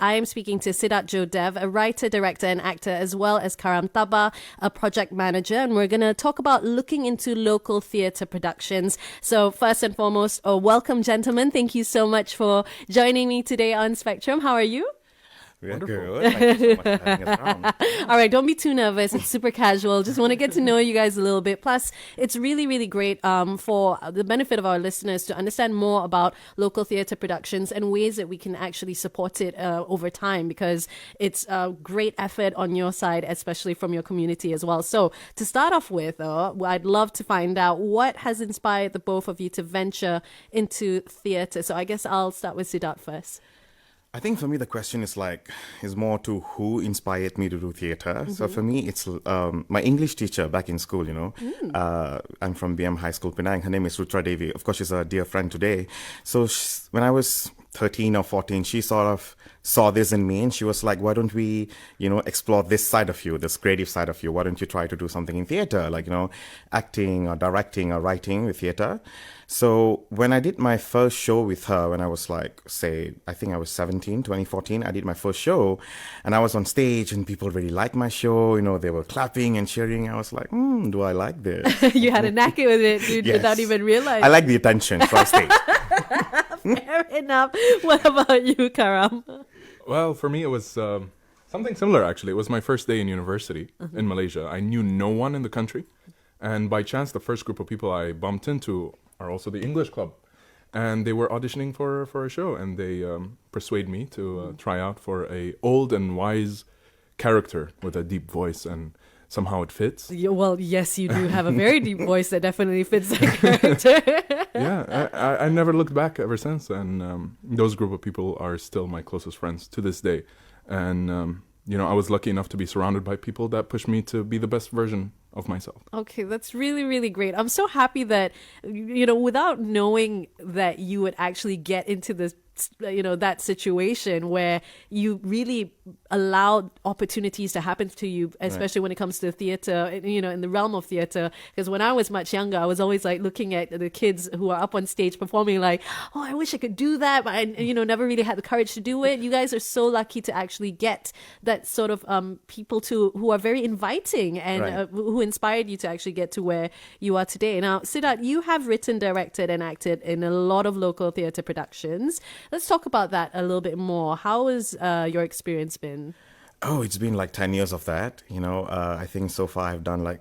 I am speaking to Siddharth Jodev, a writer, director, and actor, as well as Karam Taba, a project manager. And we're going to talk about looking into local theatre productions. So first and foremost, welcome, gentlemen. Thank you so much for joining me today on Spectrum. How are you? We're good. Thank you so much for having us around. All right, don't be too nervous. It's super casual. Just want to get to know you guys a little bit. Plus, it's really, really great for the benefit of our listeners to understand more about local theatre productions and ways that we can actually support it over time, because it's a great effort on your side, especially from your community as well. So to start off with, I'd love to find out what has inspired the both of you to venture into theatre. So I guess I'll start with Siddharth first. I think for me, the question is more to who inspired me to do theatre. Mm-hmm. So for me, it's my English teacher back in school, I'm from BM High School, Penang. Her name is Rutra Devi. Of course, she's a dear friend today. So when I was 13 or 14, she sort of saw this in me and she was like, why don't we, explore this side of you, this creative side of you? Why don't you try to do something in theatre, acting or directing or writing with theatre? So when I did my first show with her, when I was I think I was 17, 2014, I did my first show and I was on stage and people really liked my show. They were clapping and cheering. I was like, do I like this? You had a knack with it, dude, yes. Without even realizing. I like the attention, so I stayed. Fair enough. What about you, Karam? Well, for me, it was something similar, actually. It was my first day in university in Malaysia. I knew no one in the country. And by chance, the first group of people I bumped into are also the English Club. And they were auditioning for a show. And they persuaded me to try out for a old and wise character with a deep voice. And somehow it fits. Yeah, well, yes, you do have a very deep voice that definitely fits that character. Yeah, I never looked back ever since. And those group of people are still my closest friends to this day. And, I was lucky enough to be surrounded by people that pushed me to be the best version of myself. Okay, that's really, really great. I'm so happy that, without knowing that you would actually get into this, that situation where you really allowed opportunities to happen to you, especially when it comes to theatre, in the realm of theatre. Because when I was much younger, I was always looking at the kids who are up on stage performing I wish I could do that, but I, never really had the courage to do it. You guys are so lucky to actually get that sort of people who are very inviting and who inspired you to actually get to where you are today. Now, Siddharth, you have written, directed and acted in a lot of local theatre productions. Let's talk about that a little bit more. How has your experience been? Oh, it's been 10 years of that. I think so far I've done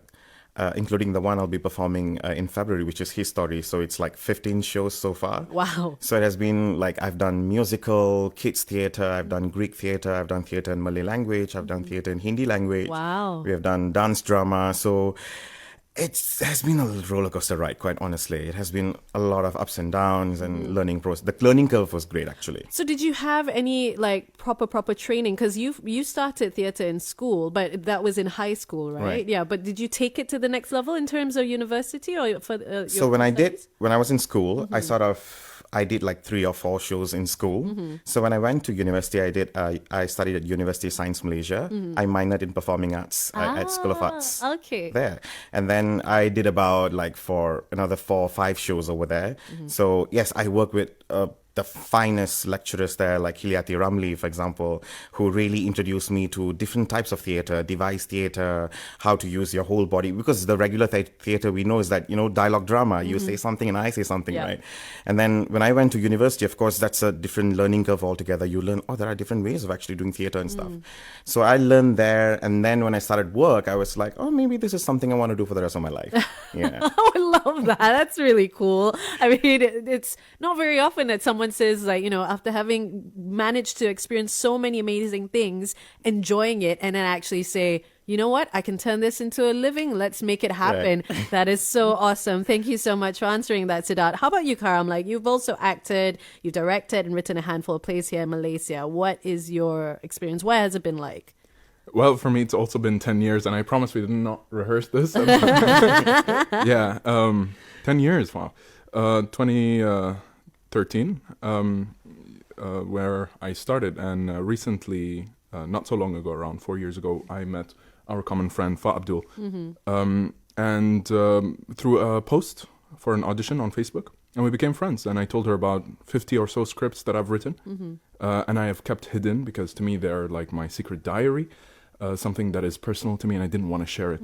including the one I'll be performing in February, which is His Story. So it's 15 shows so far. Wow. So it has been I've done musical, kids theatre, I've done Greek theatre, I've done theatre in Malay language, I've done theatre in Hindi language. Wow. We have done dance drama. So it has been a roller coaster ride, quite honestly. It has been a lot of ups and downs and learning process. The learning curve was great, actually. So did you have any proper training? Because you started theatre in school, but that was in high school, right? Yeah. But did you take it to the next level in terms of university or for? So when I was in school, I did 3 or 4 shows in school. Mm-hmm. So when I went to university, I studied at University of Science Malaysia. Mm-hmm. I minored in performing arts at School of Arts. Okay. There. And then I did about for another 4 or 5 shows over there. Mm-hmm. So yes, I work with the finest lecturers there, like Hiliati Ramli, for example, who really introduced me to different types of theatre, device theatre, how to use your whole body. Because the regular theatre we know is that, dialogue drama, you say something and I say something, right? And then when I went to university, of course, that's a different learning curve altogether. You learn, there are different ways of actually doing theatre and stuff. So I learned there. And then when I started work, I was like, maybe this is something I want to do for the rest of my life. Yeah. I love that. That's really cool. I mean, it's not very often that someone says after having managed to experience so many amazing things, enjoying it, and then actually say, you know what, I can turn this into a living. Let's make it happen. Right. That is so awesome. Thank you so much for answering that, Siddharth. How about you, Karam? You've also acted, you've directed and written a handful of plays here in Malaysia. What is your experience? What has it been like? Well, for me, it's also been 10 years, and I promise we did not rehearse this. 10 years, wow. 2013, where I started, and recently, not so long ago, around 4 years ago, I met our common friend, Fa Abdul. Mm-hmm. And through a post for an audition on Facebook, and we became friends. And I told her about 50 or so scripts that I've written, and I have kept hidden because to me they're like my secret diary. Something that is personal to me, and I didn't want to share it.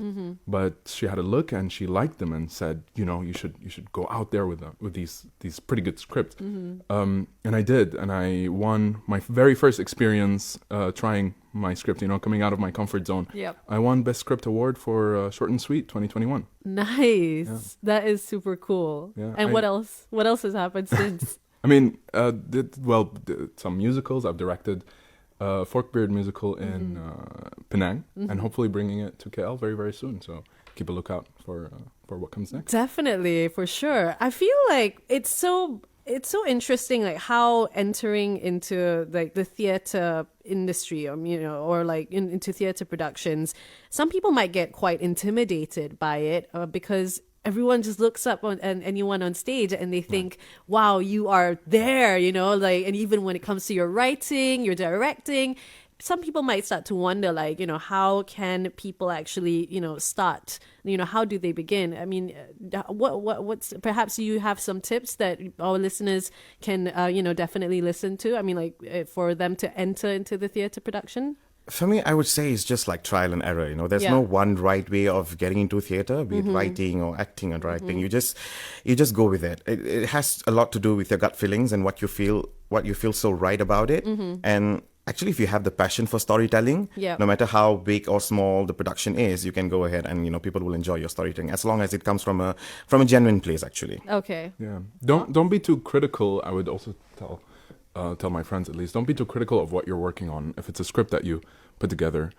But she had a look, and she liked them, and said, you should go out there with them, with these pretty good scripts. And I did, and I won my very first experience trying my script. Coming out of my comfort zone. Yep. I won Best Script Award for Short and Sweet 2021. Nice. Yeah. That is super cool. Yeah, And what else? What else has happened since? I mean, some musicals. I've directed Forkbeard musical in Penang, and hopefully bringing it to KL very, very soon. So keep a lookout for what comes next. Definitely, for sure. I feel like it's so interesting, like how entering into like the theater industry, or like into theater productions, some people might get quite intimidated by it because everyone just looks up on anyone on stage and they think, wow, you are there, and even when it comes to your writing, your directing, some people might start to wonder, like, how can people actually, start, how do they begin? I mean, what's, perhaps you have some tips that our listeners can, definitely listen to. I mean, like for them to enter into the theater production. For me, I would say it's just like trial and error. There's no one right way of getting into theater, be it writing or acting or directing. You just go with it. It has a lot to do with your gut feelings and what you feel so right about it. And actually, if you have the passion for storytelling, no matter how big or small the production is, you can go ahead and people will enjoy your storytelling as long as it comes from a genuine place. Actually. Okay. Yeah. Don't be too critical. I would also tell my friends, at least, don't be too critical of what you're working on. If it's a script that you put together,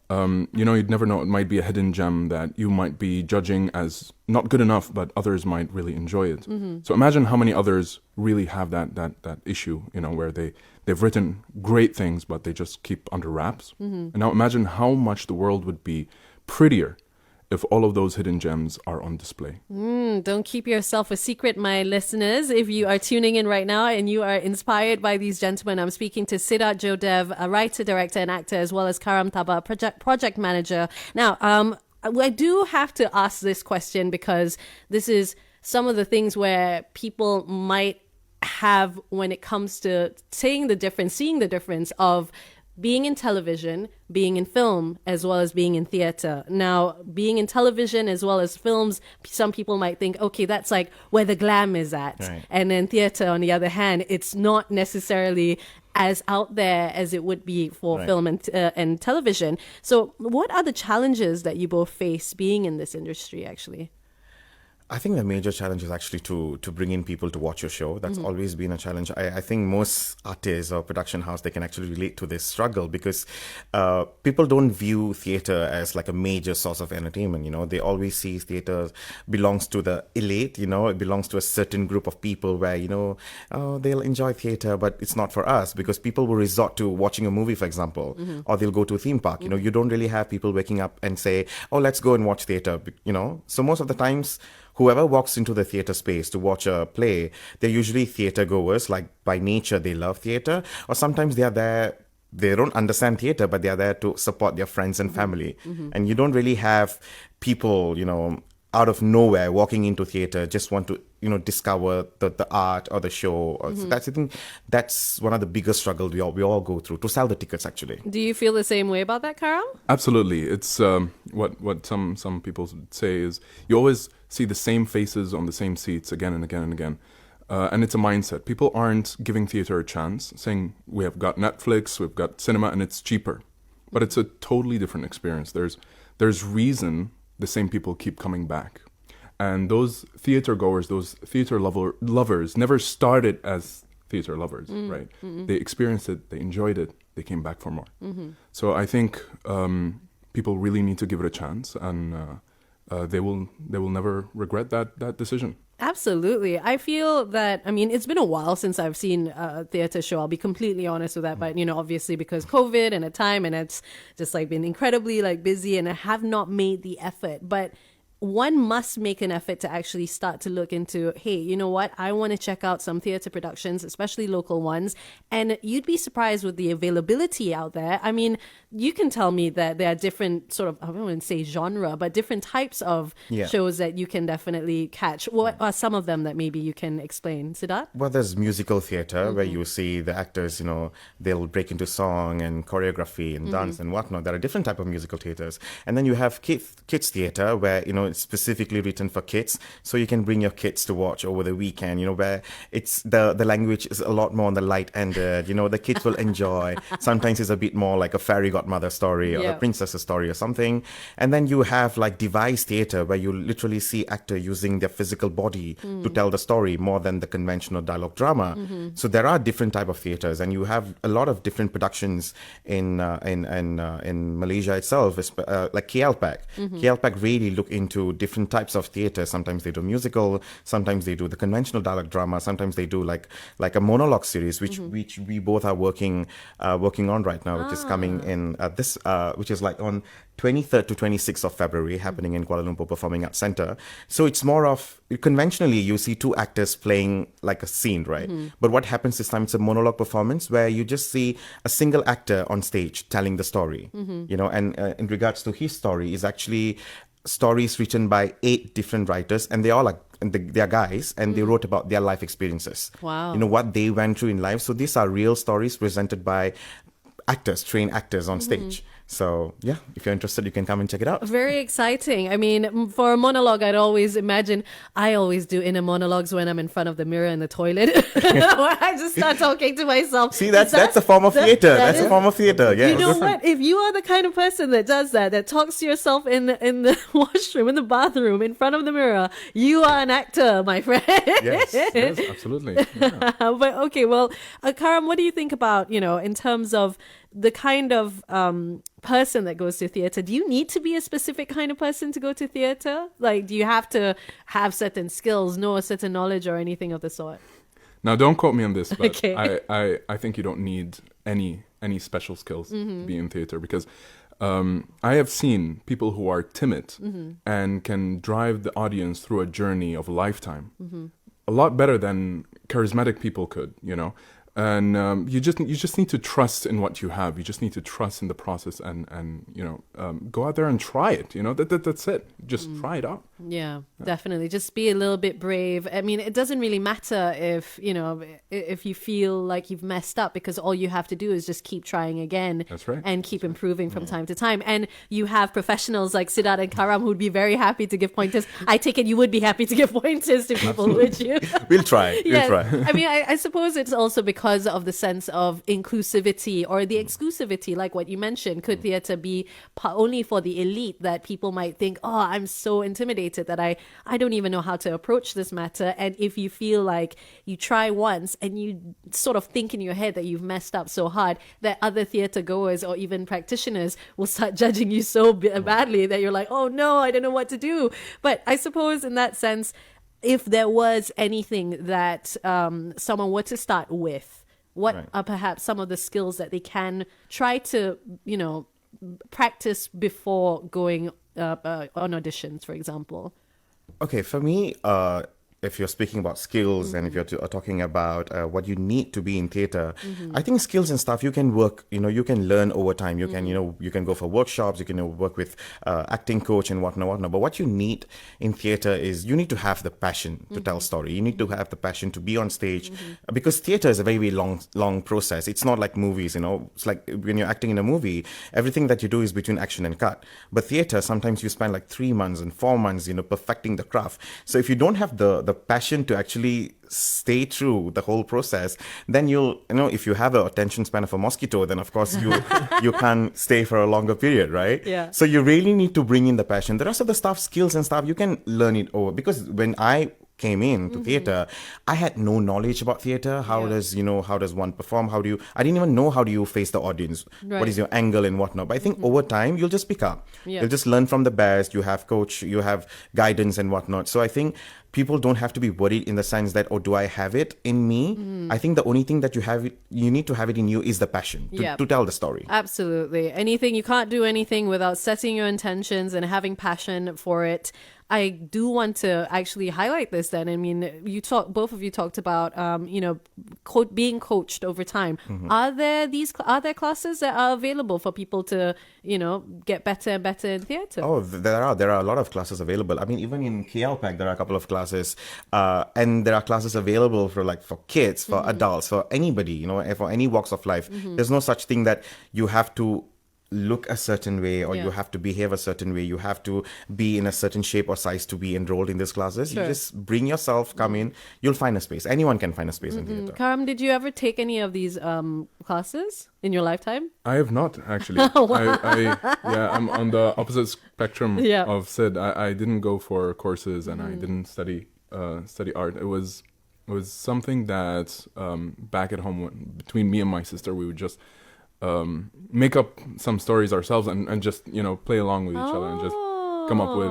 you'd never know. It might be a hidden gem that you might be judging as not good enough, but others might really enjoy it. So imagine how many others really have that issue, where they've written great things, but they just keep under wraps. And now imagine how much the world would be prettier if all of those hidden gems are on display. Don't keep yourself a secret, my listeners. If you are tuning in right now and you are inspired by these gentlemen, I'm speaking to Siddharth Jodev, a writer, director, and actor, as well as Karam Taba, project manager. Now, I do have to ask this question because this is some of the things where people might have when it comes to seeing the difference of being in television, being in film, as well as being in theater. Now, being in television as well as films, some people might think, okay, that's like where the glam is at. Right. And then theater, on the other hand, it's not necessarily as out there as it would be for film and television. So what are the challenges that you both face being in this industry, actually? I think the major challenge is actually to bring in people to watch your show. That's always been a challenge. I think most artists or production house, they can actually relate to this struggle because people don't view theater as like a major source of entertainment. They always see theater belongs to the elite, it belongs to a certain group of people where, they'll enjoy theater, but it's not for us because people will resort to watching a movie, for example, or they'll go to a theme park. You don't really have people waking up and say, oh, let's go and watch theater, So most of the times, whoever walks into the theater space to watch a play, they're usually theater goers. Like by nature, they love theater. Or sometimes they are there, they don't understand theater, but they are there to support their friends and family. And you don't really have people, out of nowhere walking into theater, just want to, discover the art or the show. So I think that's one of the biggest struggles we all go through, to sell the tickets, actually. Do you feel the same way about that, Karam? Absolutely. It's what some people say is you always see the same faces on the same seats again and again and again. And it's a mindset. People aren't giving theater a chance, saying we have got Netflix, we've got cinema, and it's cheaper. But it's a totally different experience. There's reason the same people keep coming back. And those theater goers, those theater lovers never started as theater lovers, right? They experienced it, they enjoyed it, they came back for more. So I think people really need to give it a chance, and they will never regret that decision. Absolutely. I feel that, it's been a while since I've seen a theater show. I'll be completely honest with that. But, obviously because COVID and a time, and it's just like been incredibly like busy, and I have not made the effort. But one must make an effort to actually start to look into, hey, you know what? I want to check out some theater productions, especially local ones. And you'd be surprised with the availability out there. I mean, you can tell me that there are different sort of, I wouldn't say genre, but different types of shows that you can definitely catch. What are some of them that maybe you can explain, Siddharth? Well, there's musical theater where you see the actors, they'll break into song and choreography and dance and whatnot. There are different type of musical theaters. And then you have kids theater where, it's specifically written for kids. So you can bring your kids to watch over the weekend, where it's the language is a lot more on the light-ended, the kids will enjoy. Sometimes it's a bit more like a fairy godmother story or a princess's story or something. And then you have like device theater where you literally see actor using their physical body to tell the story more than the conventional dialogue drama. So there are different type of theaters, and you have a lot of different productions in Malaysia itself, like KLPAC. KLPAC really look into different types of theater. Sometimes they do musical, sometimes they do the conventional dialogue drama, sometimes they do like a monologue series, which we both are working on right now, which is coming in which is like on 23rd to 26th of February, happening in Kuala Lumpur Performing Arts Centre. So it's more of, conventionally you see two actors playing like a scene, right? But what happens this time, it's a monologue performance where you just see a single actor on stage telling the story, and in regards to his story is actually stories written by 8 different writers, and they all are they're guys, and they wrote about their life experiences. Wow. What they went through in life. So these are real stories presented by trained actors on stage. So yeah, if you're interested, you can come and check it out. Very exciting. I mean, for a monologue, I always do inner monologues when I'm in front of the mirror in the toilet. Where I just start talking to myself. See, that's a form of theater. That's a form of theater. Yeah. You know what? If you are the kind of person that does that talks to yourself in the washroom, in the bathroom, in front of the mirror, you are an actor, my friend. Yes, absolutely. Yeah. But okay, well, Karam, what do you think about, in terms of the kind of person that goes to theater? Do you need to be a specific kind of person to go to theater? Like, do you have to have certain skills, know a certain knowledge or anything of the sort? Now, don't quote me on this, but Okay. I think you don't need any special skills to be in theater, because I have seen people who are timid and can drive the audience through a journey of a lifetime a lot better than charismatic people could, And you just need to trust in what you have. You just need to trust in the process, and go out there and try it. That's it. Just try it out. Yeah, definitely. Just be a little bit brave. I mean, it doesn't really matter if you feel like you've messed up, because all you have to do is just keep trying again. That's right. And keep improving from time to time. And you have professionals like Siddharth and Karam who'd be very happy to give pointers. I take it you would be happy to give pointers to people, would you? We'll try. Yes. We'll try. I mean, I suppose it's also because of the sense of inclusivity or the exclusivity, like what you mentioned. Could theatre be only for the elite, that people might think, oh, I'm so intimidated that I don't even know how to approach this matter. And if you feel like you try once and you sort of think in your head that you've messed up so hard, that other theatre goers or even practitioners will start judging you so badly that you're like, oh no, I don't know what to do. But I suppose in that sense, if there was anything that someone were to start with, what are perhaps some of the skills that they can try to, practice before going on auditions, for example? Okay, for me, if you're speaking about skills and if you're talking about what you need to be in theater, I think skills and stuff you can work, you can learn over time. You can, you can go for workshops, you can work with acting coach and whatnot. But what you need in theater is you need to have the passion to tell story. You need to have the passion to be on stage, because theater is a very, very long process. It's not like movies, It's like when you're acting in a movie, everything that you do is between action and cut. But theater, sometimes you spend like 3 months and 4 months, perfecting the craft. So if you don't have the passion to actually stay through the whole process, then if you have an attention span of a mosquito, then of course you can't stay for a longer period, right? Yeah. So you really need to bring in the passion. The rest of the stuff, skills and stuff, you can learn it over. Because when I came into theater, I had no knowledge about theater. How does one perform? I didn't even know how do you face the audience? Right. What is your angle and whatnot? But I think over time, you'll just pick up. Yeah. You'll just learn from the best. You have coach, you have guidance and whatnot. So I think people don't have to be worried in the sense that, do I have it in me? I think the only thing that you need to have it in you is the passion to tell the story. Absolutely. You can't do anything without setting your intentions and having passion for it. I do want to actually highlight this then. I mean, both of you talked about, being coached over time. Are there classes that are available for people to, get better and better in theatre? Oh, there are a lot of classes available. I mean, even in KLPAC, there are a couple of classes, and there are classes available for kids, for adults, for anybody, for any walks of life. There's no such thing that you have to look a certain way or you have to behave a certain way. You have to be in a certain shape or size to be enrolled in these classes. Sure. You just bring yourself, come in, you'll find a space. Anyone can find a space in theatre. Karam, did you ever take any of these classes in your lifetime? I have not actually. I'm on the opposite spectrum of Sid. I didn't go for courses and I didn't study art. It was something that back at home between me and my sister, we would just make up some stories ourselves and just play along with each other and just come up with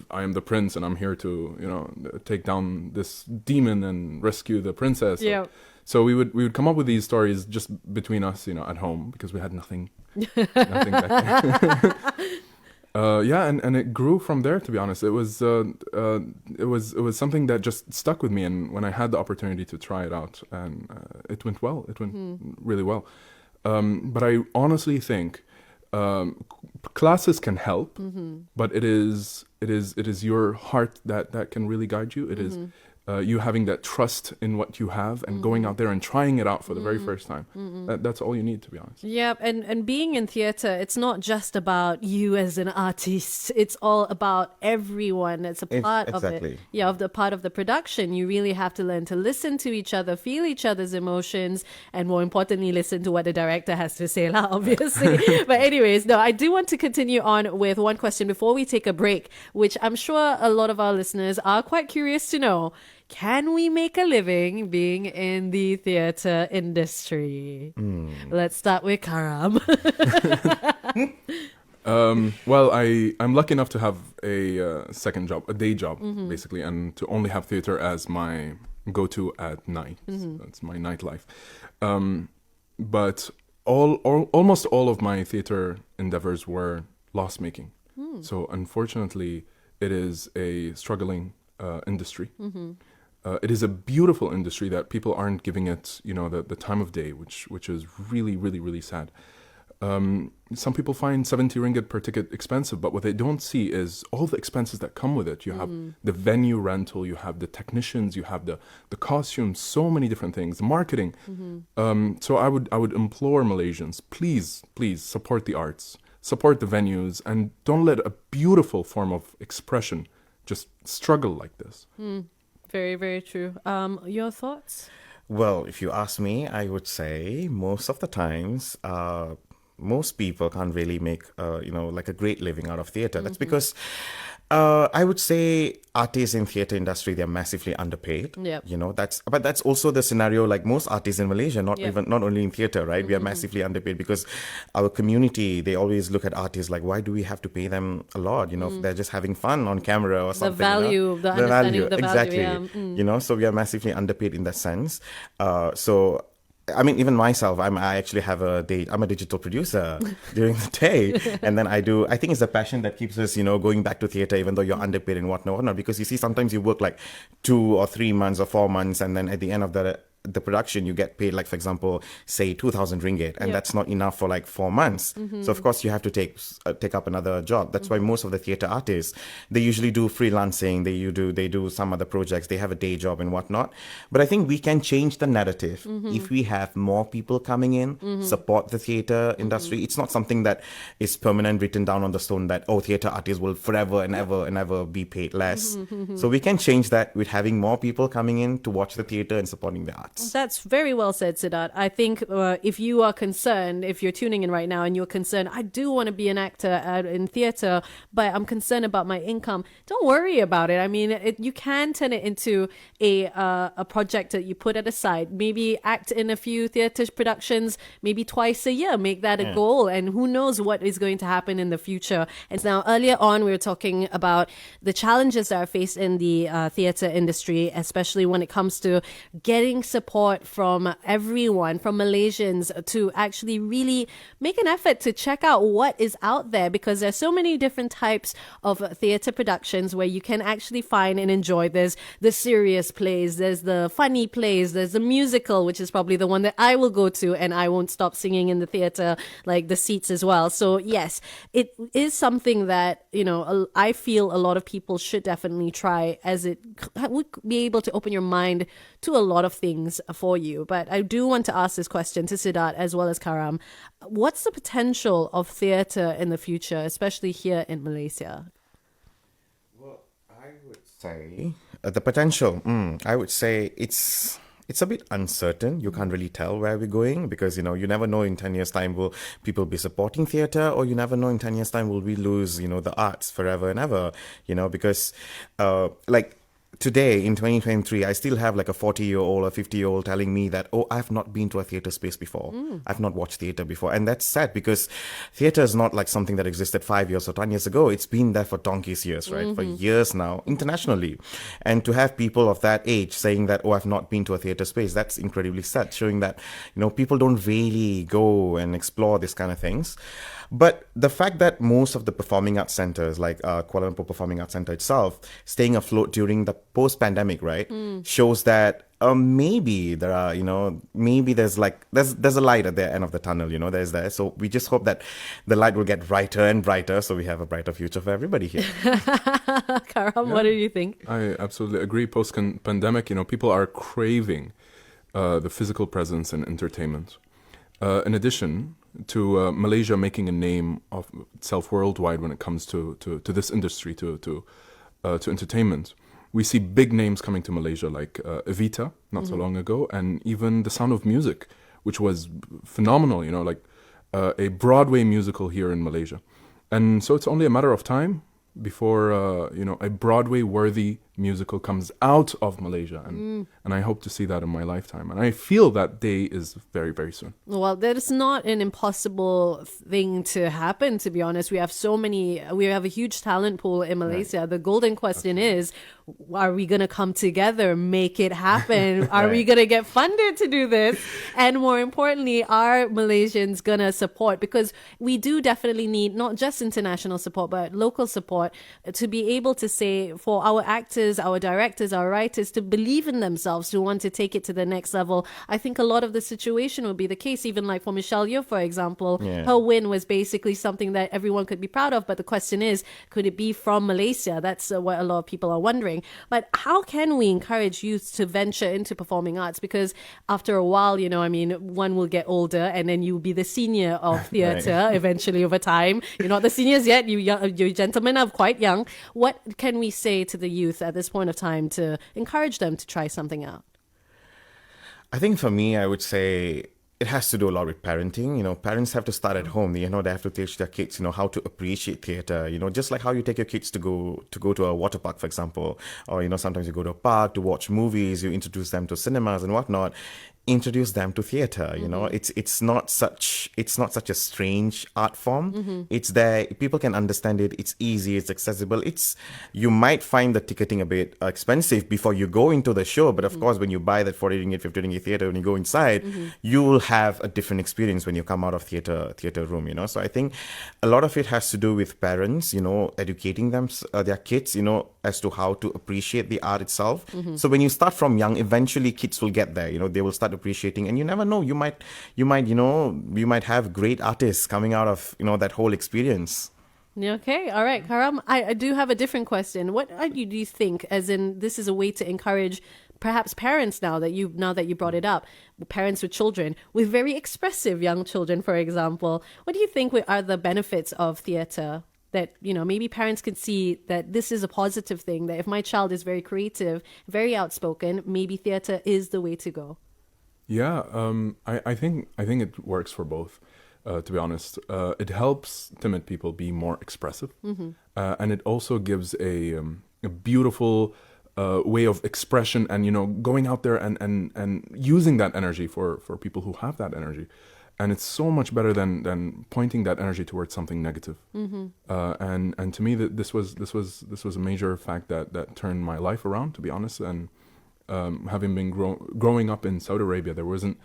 I am the prince and I'm here to take down this demon and rescue the princess. Yeah. So we would come up with these stories just between us at home because we had nothing back then. And it grew from there. To be honest, it was something that just stuck with me, and when I had the opportunity to try it out, and it went well. It went really well. But I honestly think classes can help, but it is your heart that can really guide you. It is you having that trust in what you have and going out there and trying it out for the very first time. That's all you need, to be honest. Yeah, and being in theatre, it's not just about you as an artist. It's all about everyone. It's a part of it. Yeah, part of the production. You really have to learn to listen to each other, feel each other's emotions, and more importantly, listen to what the director has to say, obviously. But anyways, no, I do want to continue on with one question before we take a break, which I'm sure a lot of our listeners are quite curious to know. Can we make a living being in the theatre industry? Let's start with Karam. Well, I'm lucky enough to have a second job, a day job, basically, and to only have theatre as my go-to at night. That's my nightlife. But almost all of my theatre endeavors were loss-making. So unfortunately, it is a struggling industry. It is a beautiful industry that people aren't giving it, the time of day, which is really, really, really sad. Some people find 70 ringgit per ticket expensive, but what they don't see is all the expenses that come with it. You have the venue rental, you have the technicians, you have the costumes, so many different things, the marketing. So I would implore Malaysians, please support the arts, support the venues, and don't let a beautiful form of expression just struggle like this. Very, very true. Your thoughts? Well, if you ask me, I would say most of the times, most people can't really make, like a great living out of theatre. That's because I would say artists in theatre industry, they're massively underpaid. Yep. But that's also the scenario, like most artists in Malaysia, not only in theatre, right? We are massively underpaid because our community, they always look at artists like, why do we have to pay them a lot? They're just having fun on camera or something. The value, the understanding of the exactly. value. Yeah. So we are massively underpaid in that sense. I mean, even myself, I actually have I'm a digital producer during the day. And then I think it's the passion that keeps us, going back to theatre, even though you're underpaid and whatnot. Because you see, sometimes you work like 2 or 3 months or 4 months. And then at the end of the production, you get paid, like, for example, say 2,000 ringgit. And that's not enough for like 4 months. So of course you have to take up another job. That's why most of the theatre artists, they usually do freelancing. They do some other projects. They have a day job and whatnot. But I think we can change the narrative if we have more people coming in, support the theatre industry. It's not something that is permanent, written down on the stone that, theatre artists will forever and ever be paid less. So we can change that with having more people coming in to watch the theatre and supporting the arts. That's very well said, Siddharth. I think if you are concerned, if you're tuning in right now and you're concerned, I do want to be an actor in theatre, but I'm concerned about my income. Don't worry about it. I mean, you can turn it into a project that you put at a side. Maybe act in a few theatre productions, maybe twice a year. Make that a goal, and who knows what is going to happen in the future. And now, earlier on, we were talking about the challenges that are faced in the theatre industry, especially when it comes to getting support from everyone, from Malaysians, to actually really make an effort to check out what is out there, because there's so many different types of theatre productions where you can actually find and enjoy. There's the serious plays, there's the funny plays, there's the musical, which is probably the one that I will go to, and I won't stop singing in the theatre, like the seats as well. So yes, it is something that, I feel a lot of people should definitely try, as it would be able to open your mind to a lot of things for you. But I do want to ask this question to Siddharth as well as Karam. What's the potential of theatre in the future, especially here in Malaysia? Well, I would say the potential, I would say it's a bit uncertain. You can't really tell where we're going, because, you never know in 10 years' time will people be supporting theatre, or you never know in 10 years' time will we lose, the arts forever and ever, because like today in 2023, I still have like a 40-year-old or 50-year-old telling me that, oh, I've not been to a theatre space before. I've not watched theatre before. And that's sad, because theatre is not like something that existed 5 years or 10 years ago. It's been there for donkey's years, right? For years now, internationally. And to have people of that age saying that, oh, I've not been to a theatre space, that's incredibly sad, showing that, people don't really go and explore this kind of things. But the fact that most of the performing arts centers, like Kuala Lumpur Performing Arts Center itself, staying afloat during the post-pandemic, right, shows that maybe there are, maybe there's a light at the end of the tunnel, there's there. So we just hope that the light will get brighter and brighter, so we have a brighter future for everybody here. Karam, what do you think? I absolutely agree. Post-pandemic, people are craving the physical presence and entertainment. In addition to Malaysia making a name of itself worldwide when it comes to this industry, to entertainment, we see big names coming to Malaysia, like Evita not so long ago, and even The Sound of Music, which was phenomenal, like a Broadway musical here in Malaysia. And so it's only a matter of time before a Broadway-worthy musical comes out of Malaysia, and I hope to see that in my lifetime, and I feel that day is very, very soon. Well, that is not an impossible thing to happen, to be honest. We have a huge talent pool in Malaysia. Right. The golden question is, are we going to come together, make it happen? Are we going to get funded to do this? And more importantly, are Malaysians going to support? Because we do definitely need not just international support, but local support to be able to say, for our actors, our directors, our writers, to believe in themselves, to want to take it to the next level. I think a lot of the situation will be the case, even like for Michelle Yeoh, for example. Her win was basically something that everyone could be proud of, but the question is, could it be from Malaysia? That's what a lot of people are wondering. But how can we encourage youth to venture into performing arts? Because after a while, one will get older, and then you'll be the senior of theatre eventually over time. You're not the seniors yet. You gentlemen are quite young. What can we say to the youth at this point of time to encourage them to try something out? I think for me, I would say it has to do a lot with parenting. Parents have to start at home. They have to teach their kids, how to appreciate theatre. Just like how you take your kids to go to a water park, for example, or sometimes you go to a park to watch movies. You introduce them to cinemas and whatnot. Introduce them to theatre. It's not such a strange art form. It's there. People can understand it. It's easy. It's accessible. You might find the ticketing a bit expensive before you go into the show, but of course, when you buy that 40 ringgit, 50 ringgit theatre, when you go inside, you will have a different experience when you come out of theatre room. So I think a lot of it has to do with parents, educating them, their kids, as to how to appreciate the art itself. So when you start from young, eventually kids will get there. They will start appreciating, and you never know, you might have great artists coming out of that whole experience. Okay, all right, Karam, I do have a different question. What do you think, as in this is a way to encourage perhaps parents, now that you brought it up, parents with children, with very expressive young children, for example, what do you think are the benefits of theatre? That, maybe parents can see that this is a positive thing, that if my child is very creative, very outspoken, maybe theatre is the way to go. Yeah, I think it works for both, to be honest. It helps timid people be more expressive, and it also gives a beautiful way of expression, and going out there and using that energy for people who have that energy. And it's so much better than pointing that energy towards something negative. And to me, this was a major fact that turned my life around, to be honest. And having been growing up in Saudi Arabia, there wasn't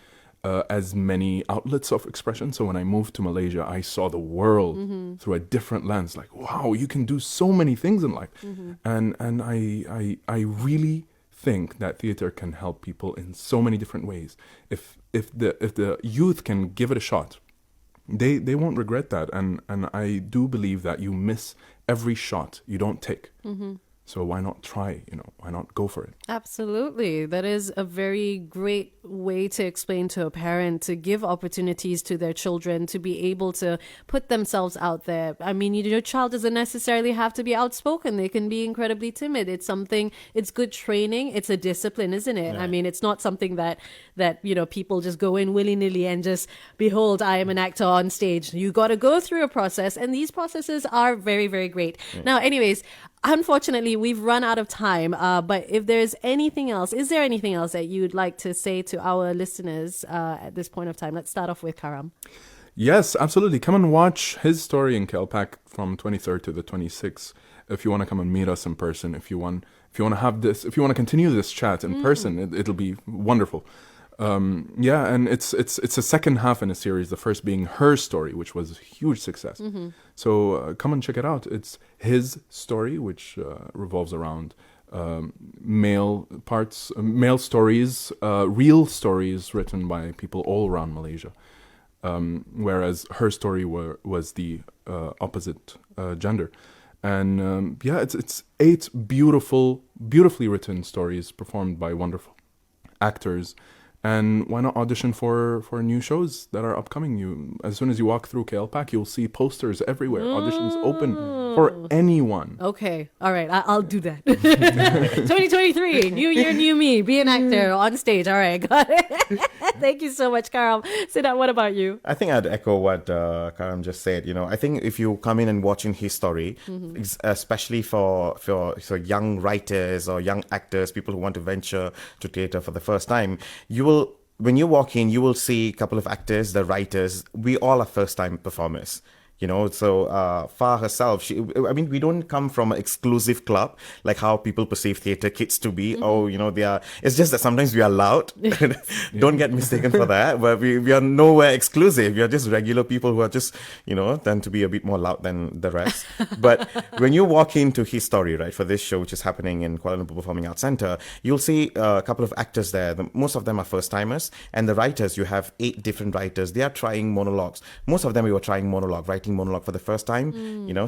as many outlets of expression. So when I moved to Malaysia, I saw the world through a different lens. Like, wow, you can do so many things in life, and I really think that theater can help people in so many different ways. If the youth can give it a shot, they won't regret that. And I do believe that you miss every shot you don't take. So why not try? Why not go for it? Absolutely. That is a very great way to explain to a parent, to give opportunities to their children to be able to put themselves out there. I mean, your child doesn't necessarily have to be outspoken. They can be incredibly timid. It's good training. It's a discipline, isn't it? Right. I mean, it's not something that people just go in willy-nilly and just, behold, I am an actor on stage. You got to go through a process, and these processes are very, very great. Now, anyways, unfortunately, we've run out of time, but if there's anything else, is there anything else that you'd like to say to our listeners at this point of time? Let's start off with Karam. Yes, absolutely. Come and watch his story in KLPAC from 23rd to the 26th. If you want to come and meet us in person, if you want to continue this chat in person, it'll be wonderful. And it's a second half in a series, the first being her story, which was a huge success. So come and check it out. It's his story, which revolves around male stories, real stories written by people all around Malaysia. Whereas her story was the opposite gender. And it's 8 beautifully written stories performed by wonderful actors. And why not audition for new shows that are upcoming? As soon as you walk through KLPAC, you'll see posters everywhere. Auditions open for anyone. Okay. All right. I'll do that. 2023, new year, new me. Be an actor on stage. All right. Got it. Thank you so much, Karam. Siddharth, what about you? I think I'd echo what Karam just said. I think if you come in and watching his story, especially for young writers or young actors, people who want to venture to theatre for the first time, when you walk in, you will see a couple of actors, the writers. We all are first-time performers. So Far herself, we don't come from an exclusive club, like how people perceive theatre kids to be. It's just that sometimes we are loud. Don't get mistaken for that. But we are nowhere exclusive. We are just regular people who are just, tend to be a bit more loud than the rest. But when you walk into his story, right, for this show, which is happening in Kuala Lumpur Performing Arts Centre, you'll see a couple of actors there. Most of them are first-timers. And the writers, you have 8 different writers. They are trying monologues. Most of them, we were trying writing monologue for the first time,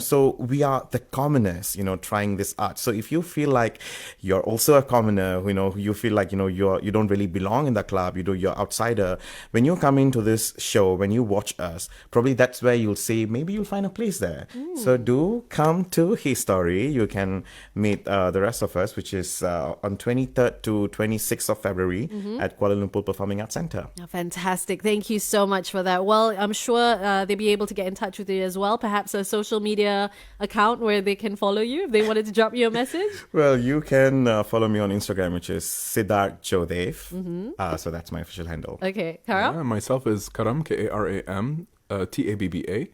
so we are the commoners, trying this art. So if you feel like you're also a commoner, you feel like, you don't really belong in the club, you're outsider, when you come into this show, when you watch us, probably that's where you'll say, maybe you'll find a place there. So do come to his story. You can meet the rest of us, which is on 23rd to 26th of February at Kuala Lumpur Performing Arts Centre. Oh, fantastic. Thank you so much for that. Well, I'm sure they'll be able to get in touch with you as well. Perhaps a social media account where they can follow you if they wanted to drop you a message. Well, you can follow me on Instagram, which is Siddharth Jodev. So that's my official handle. Okay. Karam? Yeah, myself is Karam, Karam. TABBA.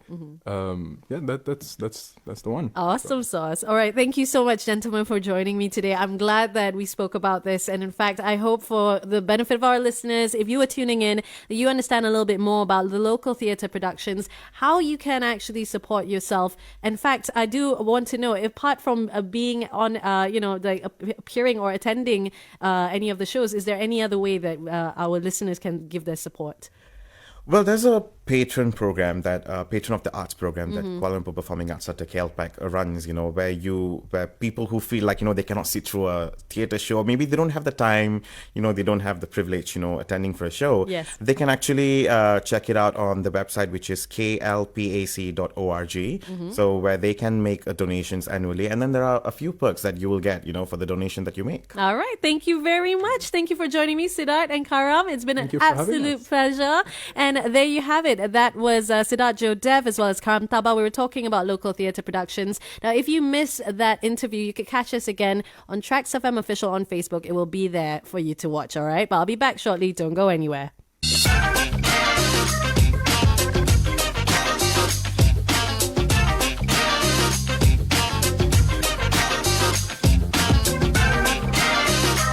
That's the one. Awesome sauce. All right. Thank you so much, gentlemen, for joining me today. I'm glad that we spoke about this. And in fact, I hope for the benefit of our listeners, if you are tuning in, that you understand a little bit more about the local theatre productions, how you can actually support yourself. In fact, I do want to know, apart from being on, appearing or attending any of the shows, is there any other way that our listeners can give their support? Well, there's a patron program Patron of the Arts program that Kuala Lumpur Performing Arts Centre KLPAC runs, where people who feel like, they cannot sit through a theatre show, maybe they don't have the time, they don't have the privilege, attending for a show. Yes. They can actually check it out on the website, which is klpac.org. So where they can make donations annually. And then there are a few perks that you will get, for the donation that you make. All right. Thank you very much. Thank you for joining me, Siddharth and Karam. It's been an absolute pleasure. And there you have it. That was Siddharth Jodev as well as Karam Taba. We were talking about local theatre productions. Now, if you missed that interview, you could catch us again on Tracks FM Official on Facebook. It will be there for you to watch, all right? But I'll be back shortly. Don't go anywhere.